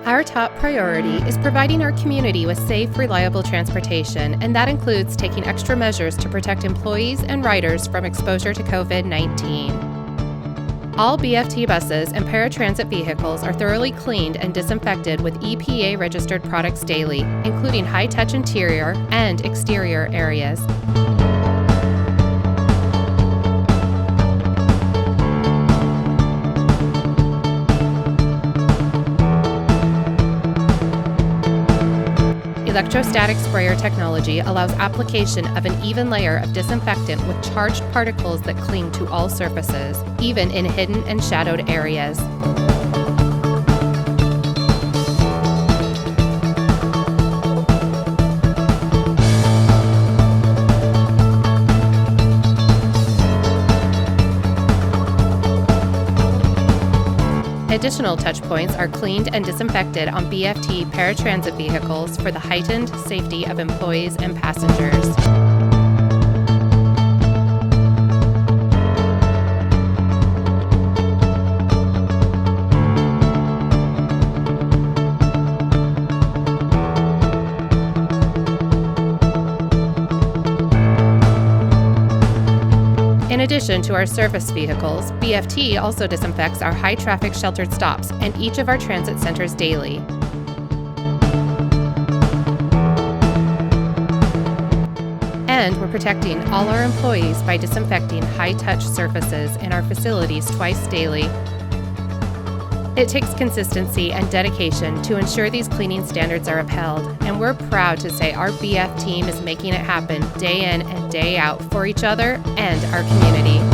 Our top priority is providing our community with safe, reliable transportation, and that includes taking extra measures to protect employees and riders from exposure to COVID-19. All BFT buses and paratransit vehicles are thoroughly cleaned and disinfected with EPA-registered products daily, including high-touch interior and exterior areas. Electrostatic sprayer technology allows application of an even layer of disinfectant with charged particles that cling to all surfaces, even in hidden and shadowed areas. Additional touch points are cleaned and disinfected on BFT paratransit vehicles for the heightened safety of employees and passengers. In addition to our service vehicles, BFT also disinfects our high-traffic sheltered stops and each of our transit centers daily. And we're protecting all our employees by disinfecting high-touch surfaces in our facilities twice daily. It takes consistency and dedication to ensure these cleaning standards are upheld, and we're proud to say our BF team is making it happen day in and day out for each other and our community.